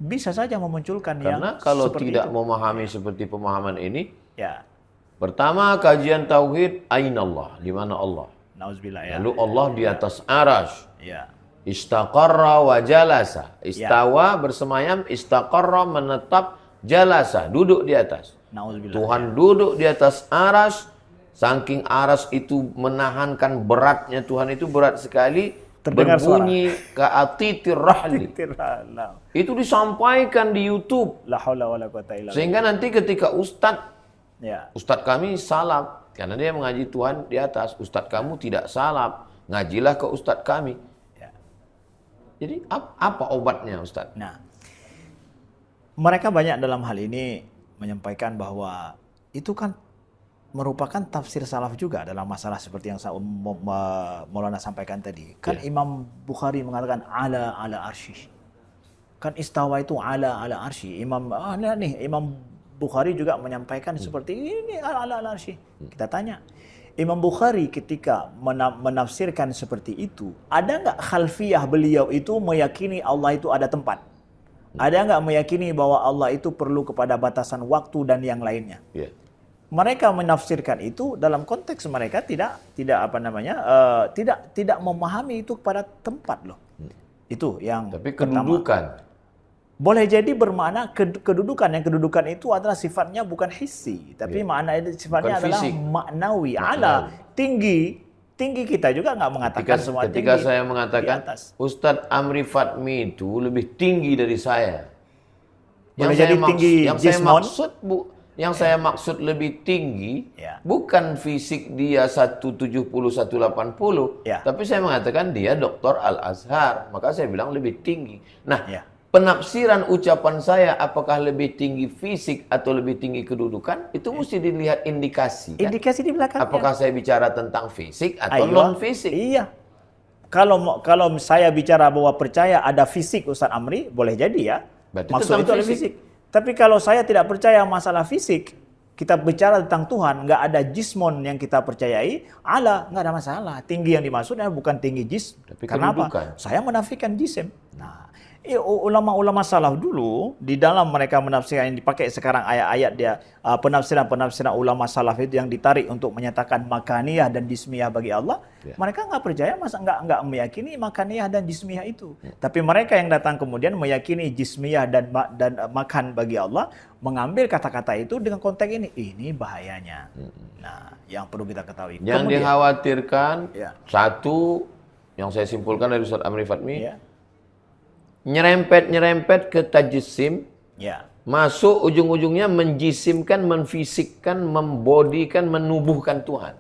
Bisa saja memunculkan karena kalau tidak memahami seperti pemahaman ini, pertama kajian tauhid, ainallah, di mana Allah. Nauzubillah, ya. Lalu Allah di atas arasy. Istaqarra wa jalasa. Istawa bersemayam, istaqarra menetap, jalasa duduk di atas. Tuhan duduk di atas aras. Saking aras itu menahankan beratnya, Tuhan itu berat sekali. Terdengar berbunyi ka'atitir rahli. Itu disampaikan di YouTube. La haula wala quwata illa billah. Sehingga nanti ketika Ustadz kami salap, karena dia mengaji Tuhan di atas. Ustadz kamu tidak salap, ngajilah ke Ustadz kami. Jadi apa obatnya Ustadz? Nah, mereka banyak dalam hal ini menyampaikan bahwa itu kan merupakan tafsir salaf juga dalam masalah seperti yang Maulana sampaikan tadi. Kan Imam Bukhari mengatakan ala arsy. Kan istawa itu ala arsy. Imam Bukhari juga menyampaikan seperti ini ala arsy. Kita tanya, Imam Bukhari ketika menafsirkan seperti itu, ada nggak khalfiyah beliau itu meyakini Allah itu ada tempat? Ada nggak meyakini bahwa Allah itu perlu kepada batasan waktu dan yang lainnya? Mereka menafsirkan itu dalam konteks mereka tidak memahami itu kepada tempat loh. Itu yang tapi kedudukan. Boleh jadi bermakna kedudukan. Yang kedudukan itu adalah sifatnya bukan hissi, tapi makna sifatnya adalah maknawi. Ala tinggi kita juga nggak mengatakan semua tinggi. Ketika saya mengatakan Ustadz Amri Fatmi itu lebih tinggi dari saya. Yang saya maksud lebih tinggi bukan fisik dia 170 180, tapi saya mengatakan dia Dr. Al-Azhar, maka saya bilang lebih tinggi. Nah, penafsiran ucapan saya apakah lebih tinggi fisik atau lebih tinggi kedudukan, itu mesti dilihat indikasi. Kan? Indikasi di belakangnya. Apakah saya bicara tentang fisik atau non fisik? Iya. Kalau saya bicara bahwa percaya ada fisik Ustaz Amri, boleh jadi ya. Berarti maksud itu ada fisik. Tapi kalau saya tidak percaya masalah fisik, kita bicara tentang Tuhan, nggak ada jismon yang kita percayai, nggak ada masalah. Tinggi yang dimaksudnya bukan tinggi jism. Tapi karena apa? Saya menafikan jism. Nah, ulama-ulama salaf dulu di dalam mereka menafsirkan yang dipakai sekarang ayat-ayat dia penafsiran ulama salaf itu yang ditarik untuk menyatakan makaniyah dan jismiyah bagi Allah, mereka nggak percaya, masa nggak meyakini makaniyah dan jismiyah itu. Tapi mereka yang datang kemudian meyakini jismiyah dan makan bagi Allah, mengambil kata-kata itu dengan konteks ini bahayanya. Nah, yang perlu kita ketahui. Yang kemudian dikhawatirkan satu yang saya simpulkan dari Ustaz Amri Fatmi, nyerempet ke tajsim, masuk ujung-ujungnya menjisimkan, menfisikkan, membodikan, menubuhkan Tuhan.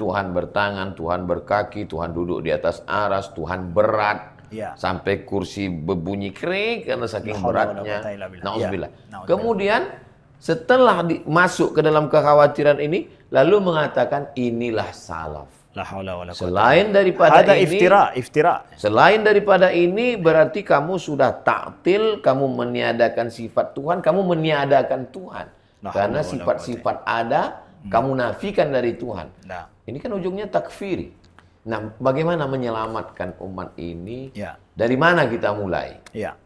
Tuhan bertangan, Tuhan berkaki, Tuhan duduk di atas aras, Tuhan berat, sampai kursi berbunyi krik karena saking beratnya. Nauzubillah. Kemudian setelah masuk ke dalam kekhawatiran ini, lalu mengatakan inilah salaf. La haula wala quwwata. Selain daripada Ada ini, iftira. selain daripada ini berarti kamu sudah ta'til, kamu meniadakan sifat Tuhan, kamu meniadakan Tuhan. La Karena haula wala sifat-sifat ada, kamu nafikan dari Tuhan. Nah, Ini kan ujungnya takfiri. Nah, bagaimana menyelamatkan umat ini? ya. Dari mana kita mulai? Ya.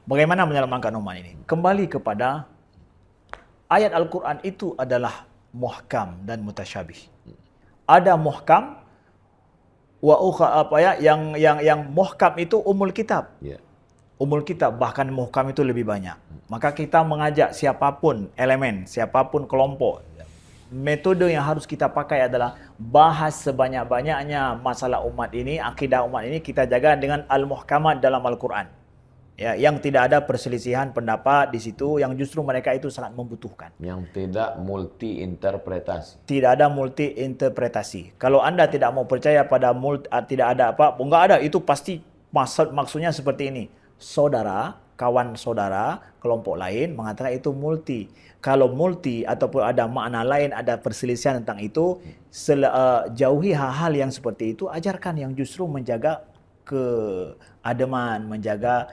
Bagaimana menyelamatkan umat ini? Kembali kepada ayat Al-Quran itu adalah muhkam dan mutasyabih. Ada muhkam yang muhkam itu umul kitab. Ya. Umul kitab, bahkan muhkam itu lebih banyak. Maka kita mengajak siapapun elemen, siapapun kelompok, metode yang harus kita pakai adalah bahas sebanyak-banyaknya masalah umat ini, akidah umat ini kita jaga dengan al-muhkamat dalam Al-Quran. Ya, yang tidak ada perselisihan pendapat di situ, yang justru mereka itu sangat membutuhkan. Yang tidak multi interpretasi. Tidak ada multi interpretasi. Kalau Anda tidak mau percaya pada tidak ada apa, enggak ada, itu pasti maksudnya seperti ini. Saudara, kawan saudara, kelompok lain mengatakan itu multi. Kalau multi ataupun ada makna lain, ada perselisihan tentang itu, jauhi hal-hal yang seperti itu, ajarkan yang justru menjaga keademan, menjaga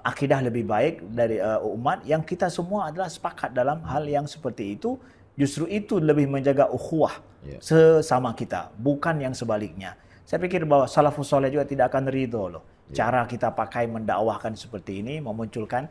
akidah lebih baik dari umat yang kita semua adalah sepakat dalam hal yang seperti itu. Justru itu lebih menjaga ukhuwah sesama kita, bukan yang sebaliknya. Saya pikir bahwa salafus saleh juga tidak akan ridho loh. Cara kita pakai mendakwahkan seperti ini memunculkan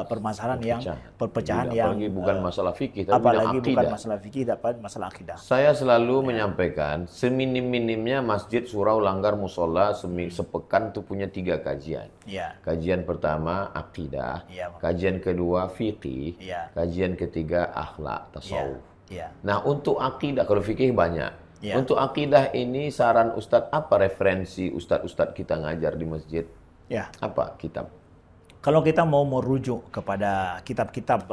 permasalahan yang perpecahan yang apalagi bukan masalah fikih tapi apalagi akidah. bukan masalah fikih tapi masalah akidah. Saya selalu menyampaikan seminim-minimnya masjid surau langgar musola sepekan itu punya 3 kajian. Ya. Kajian pertama akidah, Ya, kajian kedua fikih, Ya. kajian ketiga akhlak tasawuf. Ya. Nah, untuk akidah kalau fikih banyak. Ya. Untuk akidah ini saran Ustadz apa referensi Ustadz-Ustadz kita ngajar di masjid? Ya. Apa kitab? Kalau kita mau merujuk kepada kitab-kitab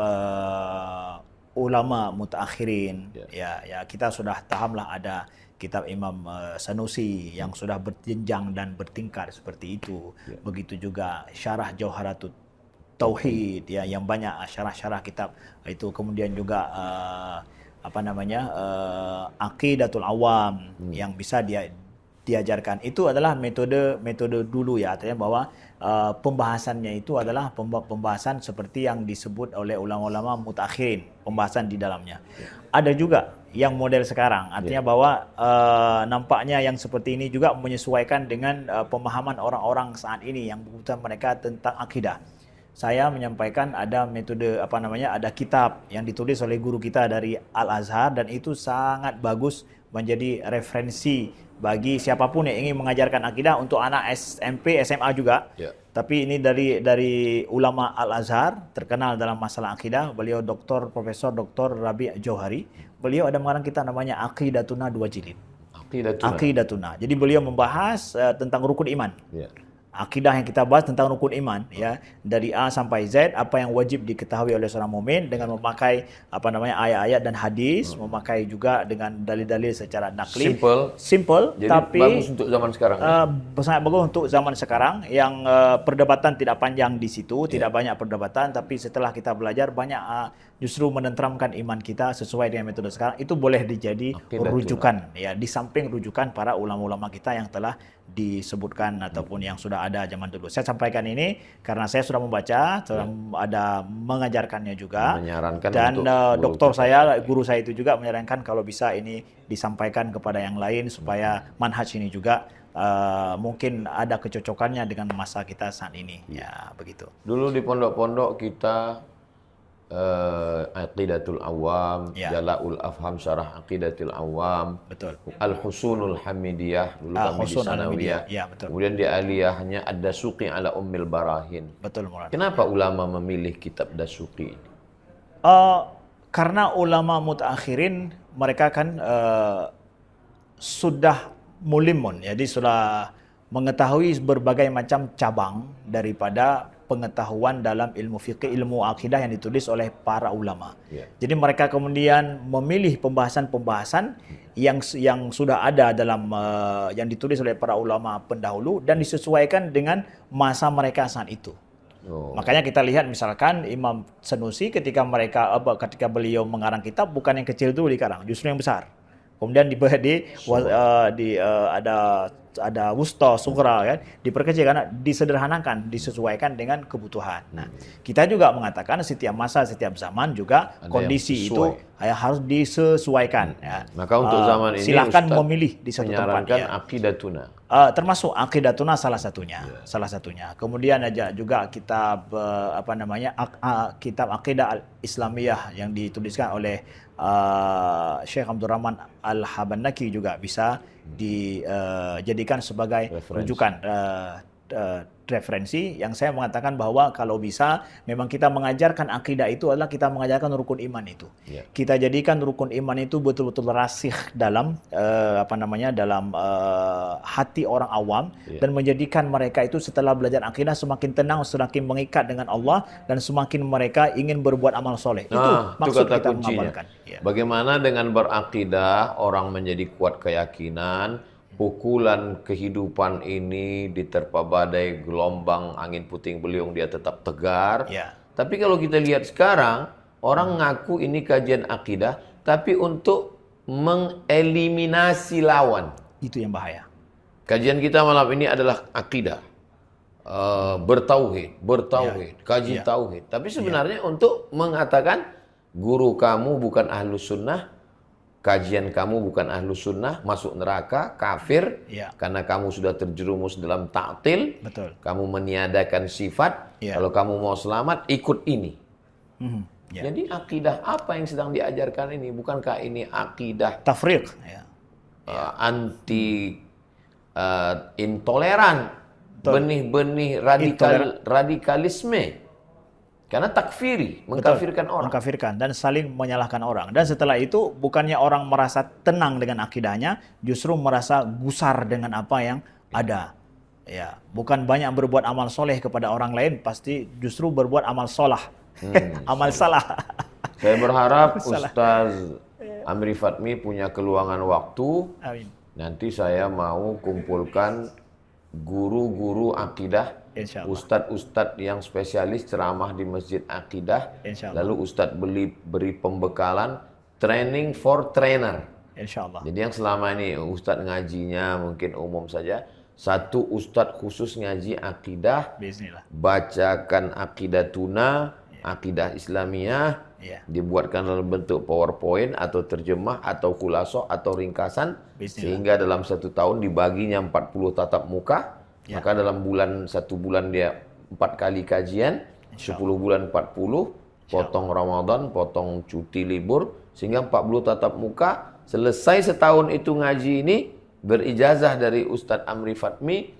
ulama mutaakhirin, ya kita sudah pahamlah ada kitab Imam Sanusi yang sudah berjenjang dan bertingkat seperti itu. Begitu juga Syarah Jauharatut Tauhid ya, yang banyak syarah-syarah kitab itu. Kemudian juga Aqidatul Awam yang bisa diajarkan. Itu adalah metode dulu ya, artinya bahwa pembahasannya itu adalah pembahasan seperti yang disebut oleh ulama-ulama mutakhirin, pembahasan di dalamnya. Ada juga yang model sekarang, artinya bahwa nampaknya yang seperti ini juga menyesuaikan dengan pemahaman orang-orang saat ini yang berbicara mereka tentang akidah. Saya menyampaikan ada metode ada kitab yang ditulis oleh guru kita dari Al-Azhar dan itu sangat bagus menjadi referensi bagi siapapun yang ingin mengajarkan akidah untuk anak SMP, SMA juga. Tapi ini dari ulama Al-Azhar terkenal dalam masalah akidah. Beliau Profesor Dr. Rabi' Jauhari. Beliau ada mengarang kitab namanya Aqidatuna 2 jilid. Aqidatuna. Jadi beliau membahas tentang rukun iman. Akidah yang kita bahas tentang rukun iman ya, dari A sampai Z, apa yang wajib diketahui oleh seorang mukmin dengan memakai ayat-ayat dan hadis, memakai juga dengan dalil-dalil secara nakli. Simple. Jadi tapi bagus untuk zaman sekarang. Sangat bagus untuk zaman sekarang yang perdebatan tidak panjang di situ, tidak banyak perdebatan, tapi setelah kita belajar banyak justru menenteramkan iman kita sesuai dengan metode sekarang. Itu boleh dijadi rujukan ya, di samping rujukan para ulama-ulama kita yang telah disebutkan ataupun yang sudah ada zaman dulu. Saya sampaikan ini karena saya sudah membaca, sudah ada mengajarkannya juga. Menyarankan dan untuk guru saya itu juga menyarankan kalau bisa ini disampaikan kepada yang lain supaya manhaj ini juga mungkin ada kecocokannya dengan masa kita saat ini. Ya, begitu. Dulu di pondok-pondok kita Aqidatul Awam, Jala'ul Afham Syarah Aqidatul Awam, betul. Al-Husunul Hamidiyah, dulu kami di Sanawiyah. Ya, betul. Kemudian di Aliyahnya Ad-Dasuqi ala Ummil Barahin. Betul, Murad. Kenapa ulama memilih kitab Dasuqi ini? Karena ulama mutakhirin mereka kan sudah mulimun, jadi sudah mengetahui berbagai macam cabang daripada pengetahuan dalam ilmu fikih, ilmu akidah yang ditulis oleh para ulama. Jadi mereka kemudian memilih pembahasan-pembahasan yang sudah ada dalam yang ditulis oleh para ulama pendahulu dan disesuaikan dengan masa mereka saat itu. Makanya kita lihat misalkan Imam Sanusi ketika beliau mengarang kitab bukan yang kecil dulu dikarang, justru yang besar. Kemudian ada wusta, sughra kan, diperkecil karena disederhanakan, disesuaikan dengan kebutuhan. Nah, kita juga mengatakan setiap masa, setiap zaman juga Ada kondisi yang itu sesuai. harus disesuaikan. Ya. Maka untuk zaman ini Silakan Ustaz memilih di satu tempat. menyarankan Ya. aqidatuna. Termasuk aqidatuna salah satunya. Kemudian aja juga kitab kitab Aqidah Al-Islamiyah yang dituliskan oleh Syekh Abdurrahman Al-Habannaki juga bisa dijadikan sebagai rujukan referensi yang saya mengatakan bahwa kalau bisa memang kita mengajarkan akidah itu adalah kita mengajarkan rukun iman itu. Kita jadikan rukun iman itu betul-betul rasih dalam dalam hati orang awam dan menjadikan mereka itu setelah belajar akidah semakin tenang, semakin mengikat dengan Allah dan semakin mereka ingin berbuat amal soleh. Itu maksud kata kita kuncinya. mengamalkan. Ya. Bagaimana dengan berakidah orang menjadi kuat keyakinan, pukulan kehidupan ini diterpa badai, gelombang, angin puting beliung dia tetap tegar. Ya. Tapi kalau kita lihat sekarang, orang ngaku ini kajian akidah, tapi untuk mengeliminasi lawan. Itu yang bahaya. Kajian kita malam ini adalah akidah. Bertauhid, kaji tauhid. Tapi sebenarnya untuk mengatakan guru kamu bukan ahlus sunnah, kajian kamu bukan ahlus sunnah, masuk neraka, kafir, karena kamu sudah terjerumus dalam ta'til, kamu meniadakan sifat, kalau kamu mau selamat, ikut ini. Jadi akidah apa yang sedang diajarkan ini? Bukankah ini akidah tafriq, anti intoleran, benih-benih radikalisme? Karena takfiri, mengkafirkan orang. Mengkafirkan dan saling menyalahkan orang. Dan setelah itu bukannya orang merasa tenang dengan akidahnya, justru merasa gusar dengan apa yang ada. Ya, bukan banyak berbuat amal soleh kepada orang lain, pasti justru berbuat amal solah. Amal salah. Saya berharap Ustaz Amri Fatmi punya keluangan waktu. Amin. Nanti saya mau kumpulkan guru-guru akidah, ustadz-ustadz yang spesialis ceramah di masjid akidah, lalu ustadz beri pembekalan training for trainer. Insyaallah. Jadi yang selama ini ustadz ngajinya mungkin umum saja, satu ustadz khusus ngaji akidah, bacakan akidatuna, akidah Islamiyah, dibuatkan dalam bentuk PowerPoint atau terjemah atau khulasoh atau ringkasan, sehingga dalam 1 tahun dibaginya 40 tatap muka. Maka dalam satu bulan dia 4 kali kajian, 10 bulan 40, potong Ramadan, potong cuti libur, sehingga 40 tatap muka. Selesai setahun itu ngaji ini, berijazah dari Ustadz Amri Fatmi,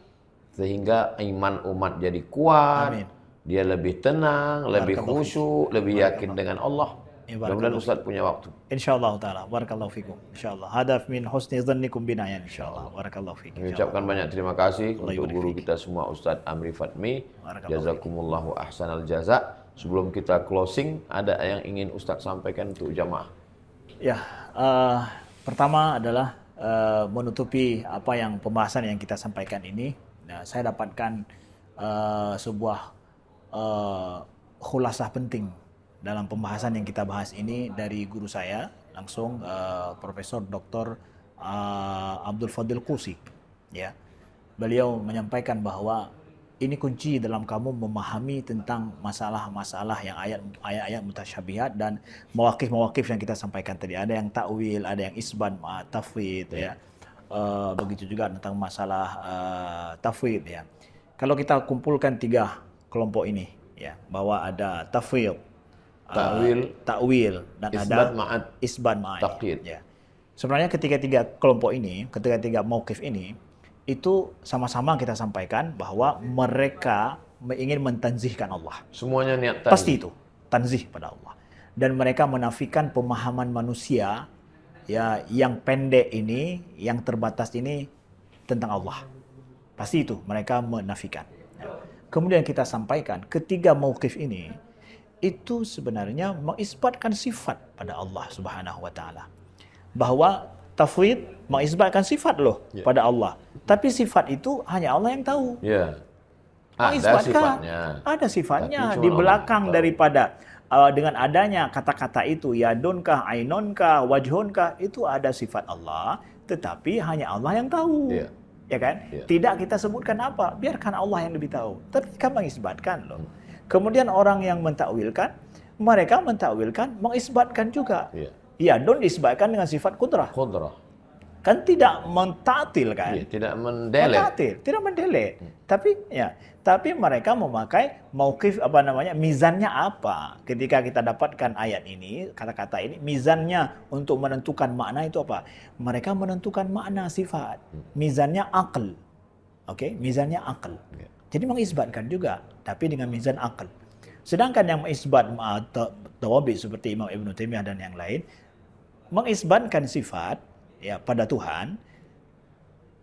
sehingga iman umat jadi kuat. Amin. Dia lebih tenang, lebih khusyuk, lebih yakin dengan Allah. Mudah-mudahan Ustaz punya waktu. Insyaallah taala. Barakallahu fikum. Insyaallah. Hadaf min husni dzannikum bina ya insyaallah. Barakallahu fikum. Kami ucapkan banyak terima kasih untuk guru kita semua Ustaz Amri Fatmi. Jazakumullahu ahsanal jaza. Sebelum kita closing, ada yang ingin Ustaz sampaikan untuk jamaah? Ya, pertama adalah menutupi apa yang pembahasan yang kita sampaikan ini. Nah, saya dapatkan sebuah khulasah penting dalam pembahasan yang kita bahas ini dari guru saya langsung, Profesor Dr. Abdul Fadil Qusi. Ya, beliau menyampaikan bahwa ini kunci dalam kamu memahami tentang masalah-masalah yang ayat-ayat mutasyabihat dan mawaqif-mawaqif yang kita sampaikan tadi. Ada yang takwil, ada yang isbat, tafwid, ya. Begitu juga tentang masalah tafwid, ya. Kalau kita kumpulkan 3 kelompok ini, ya, bahwa ada tafwid, takwil dan ada isbat ma'ad. Ya. Sebenarnya ketiga-tiga kelompok ini, ketiga-tiga mauqif ini, itu sama-sama kita sampaikan bahwa mereka ingin mentanzihkan Allah. Semuanya niat tanzih. Pasti itu, tanzih pada Allah. Dan mereka menafikan pemahaman manusia ya yang pendek ini, yang terbatas ini tentang Allah. Pasti itu mereka menafikan. Kemudian kita sampaikan ketiga mauqif ini itu sebenarnya mengisbatkan sifat pada Allah Subhanahu wa taala. Bahwa tafwid mengisbatkan sifat pada Allah. Tapi sifat itu hanya Allah yang tahu. Ada sifatnya. Ada sifatnya di belakang daripada dengan adanya kata-kata itu, yadunkah, ainunkah, wajhunkah, itu ada sifat Allah, tetapi hanya Allah yang tahu. Iya. Ya kan? Iya. Tidak kita sebutkan apa, biarkan Allah yang lebih tahu. Tapi kan mengisbatkan loh. Kemudian orang yang mentakwilkan, mereka mentakwilkan, mengisbatkan juga. Iya. Yadun disebutkan dengan sifat kudrah. Qudrah. Kan tidak mentatil kan? Iya, tidak mendelet. Mentatil, tidak mendelet. Tapi mereka memakai mauqif mizannya apa? Ketika kita dapatkan ayat ini, kata-kata ini, mizannya untuk menentukan makna itu apa? Mereka menentukan makna sifat. Mizannya akal. Oke, mizannya akal. Jadi mengisbatkan juga, tapi dengan mizan akal. Sedangkan yang mengisbat tawabi seperti Imam Ibn Taimiyah dan yang lain, mengisbatkan sifat ya pada Tuhan,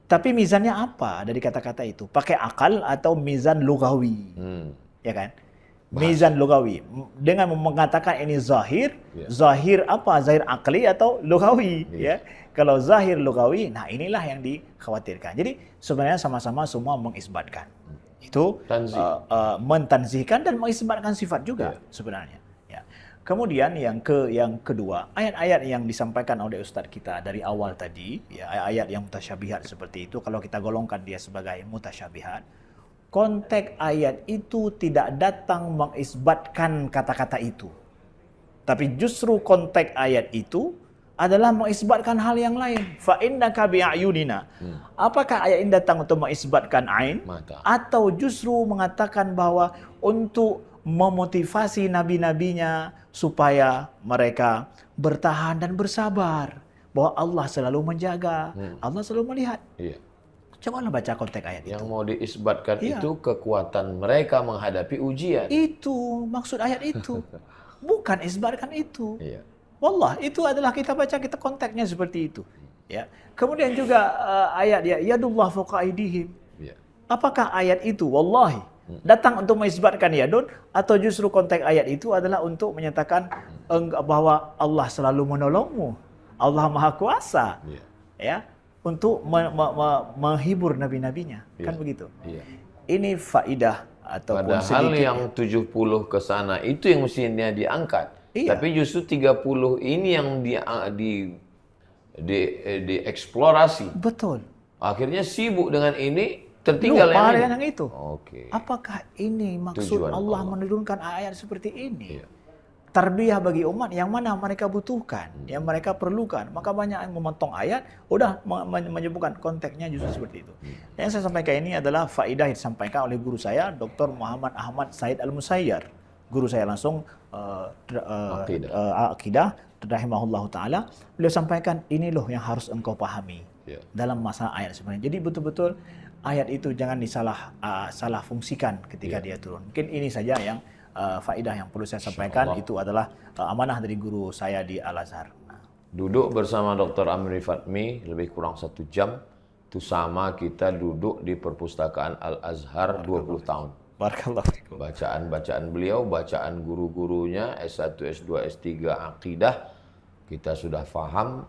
tapi mizannya apa dari kata-kata itu? Pakai akal atau mizan lugawi? Ya kan? Mizan lugawi. Dengan mengatakan ini zahir, zahir apa? Zahir akli atau lugawi? Ya. Kalau zahir lugawi, nah inilah yang dikhawatirkan. Jadi sebenarnya sama-sama semua mengisbatkan. Itu mentanzihkan dan mengisbatkan sifat juga sebenarnya. Ya. Kemudian yang kedua, ayat-ayat yang disampaikan oleh Ustadz kita dari awal tadi, ya, ayat-ayat yang mutasyabihat seperti itu, kalau kita golongkan dia sebagai mutasyabihat, konteks ayat itu tidak datang mengisbatkan kata-kata itu. Tapi justru konteks ayat itu adalah mengisbatkan hal yang lain. Fa innaka bi'ayunina. Apakah ayat ini datang untuk mengisbatkan ain? Atau justru mengatakan bahwa untuk memotivasi nabi-nabinya supaya mereka bertahan dan bersabar, bahwa Allah selalu menjaga, Allah selalu melihat. Iya. Cobalah baca konteks ayat Yang itu. mau diisbatkan itu kekuatan mereka menghadapi ujian. Itu maksud ayat itu. Bukan isbatkan itu. Iya. Wallah, itu adalah kita baca, kita konteksnya seperti itu. Ya. Kemudian juga ayat ya yadullah fawqa aydihim. Iya. Apakah ayat itu wallahi datang untuk mengisbatkan yadun, atau justru konteks ayat itu adalah untuk menyatakan bahwa Allah selalu menolongmu, Allah Maha Kuasa, ya, untuk menghibur nabi-nabinya, kan begitu. Ini faidah ataupun Padahal sedikit yang 70 ke sana itu yang mestinya diangkat. Tapi justru 30 ini yang dieksplorasi. Betul. Akhirnya sibuk dengan ini, tertinggal Lupa yang dengan itu. Oke. Apakah ini maksud Tujuan Allah menurunkan ayat seperti ini? Tarbiyah bagi umat yang mana mereka butuhkan, yang mereka perlukan. Maka banyak yang memotong ayat, udah menyebutkan konteksnya justru seperti itu. Yang saya sampaikan ini adalah faidah yang disampaikan oleh guru saya, Dr. Muhammad Ahmad Said Al-Musayyar. Guru saya langsung akidah, rahimahullahu ta'ala. Beliau sampaikan, ini loh yang harus engkau pahami dalam masalah ayat sebenarnya. Jadi betul-betul ayat itu jangan salah fungsikan ketika dia turun. Mungkin ini saja yang faedah yang perlu saya sampaikan. Itu adalah amanah dari guru saya di Al-Azhar. Duduk bersama Dr. Amri Fatmi lebih kurang 1 jam. Itu sama kita duduk di perpustakaan Al-Azhar 20 tahun. Barakallahu fikum. Bacaan-bacaan beliau, bacaan guru-gurunya, S1, S2, S3, Aqidah, kita sudah faham.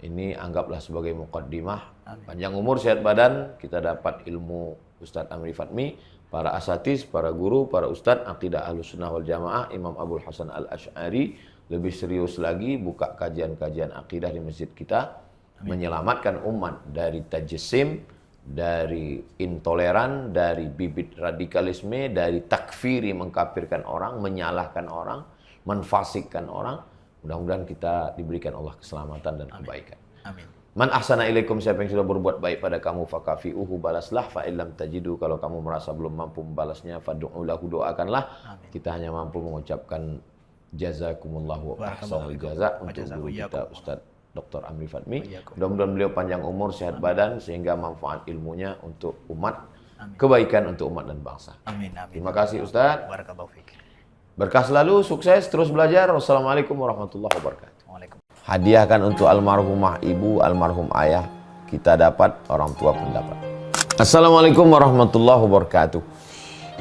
Ini anggaplah sebagai muqaddimah. Panjang umur, sehat badan, kita dapat ilmu Ustadz Amri Fatmi, para asatiz, para guru, para ustadz, Aqidah Ahlussunnah wal Jamaah, Imam Abdul Hasan Al-Asy'ari, lebih serius lagi, buka kajian-kajian Aqidah di masjid kita, menyelamatkan umat dari tajsim, dari intoleran, dari bibit radikalisme, dari takfiri, mengkafirkan orang, menyalahkan orang, menfasikkan orang. Mudah-mudahan kita diberikan Allah keselamatan dan kebaikan. Amin. Man ahsana ilaikum, siapa yang sudah berbuat baik pada kamu, fakafi'uhu, balaslah. Fa illam tajidu, kalau kamu merasa belum mampu membalasnya, fad'u lahu, doakanlah. Amin. Kita hanya mampu mengucapkan jazakumullahu ahsanal jaza untuk guru kita Ustaz Dr. Amri Fatmi. Mudah-mudahan beliau panjang umur, sehat badan, sehingga manfaat ilmunya untuk umat, kebaikan untuk umat dan bangsa. Amin. Terima kasih Ustaz. Barakallahu fiik. Berkah selalu, sukses, terus belajar. Wassalamualaikum warahmatullahi wabarakatuh. Hadiahkan untuk almarhumah ibu, almarhum ayah. Kita dapat, orang tua pun dapat. Assalamualaikum warahmatullahi wabarakatuh.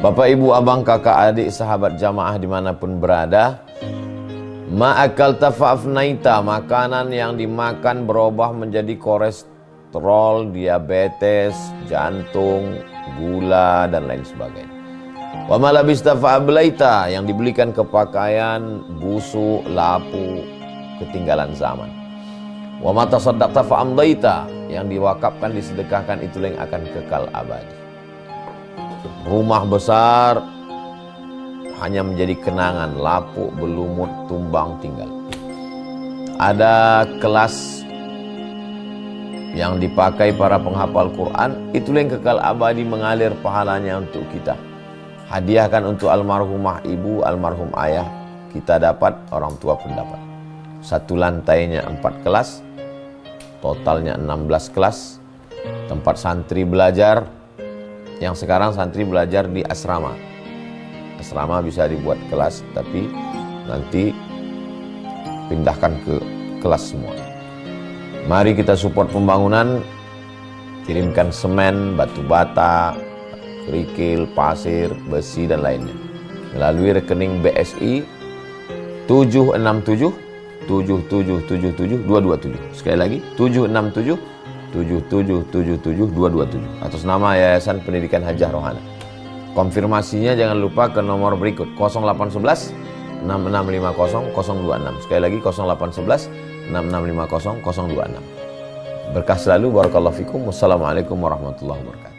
Bapak, ibu, abang, kakak, adik, sahabat jamaah dimanapun berada. Ma'akal tafa'afnaita, makanan yang dimakan berubah menjadi kolesterol, diabetes, jantung, gula, dan lain sebagainya. Wa ma labista fa'ablaita, yang dibelikan ke pakaian busuk, lapu, ketinggalan zaman. Wa ma tasaddaqta fa'amdaita, yang diwakafkan, disedekahkan, itulah yang akan kekal abadi. Rumah besar hanya menjadi kenangan, lapuk, berlumut, tumbang, tinggal. Ada kelas yang dipakai para penghafal Quran, itulah yang kekal abadi, mengalir pahalanya untuk kita. Hadiahkan untuk almarhumah ibu, almarhum ayah, kita dapat, orang tua pun dapat. Satu lantainya 4 kelas, totalnya 16 kelas, tempat santri belajar. Yang sekarang santri belajar di asrama. Asrama bisa dibuat kelas, tapi nanti pindahkan ke kelas semua. Mari kita support pembangunan, kirimkan semen, batu bata, kerikil, pasir, besi, dan lainnya melalui rekening BSI 767 7777 227. Sekali lagi 767 7777 227 atas nama Yayasan Pendidikan Hajah Rohana. Konfirmasinya jangan lupa ke nomor berikut 0811 6650 026. Sekali lagi 0811 6650 026. Berkah selalu, barakallahu fikum. Wassalamualaikum warahmatullahi wabarakatuh.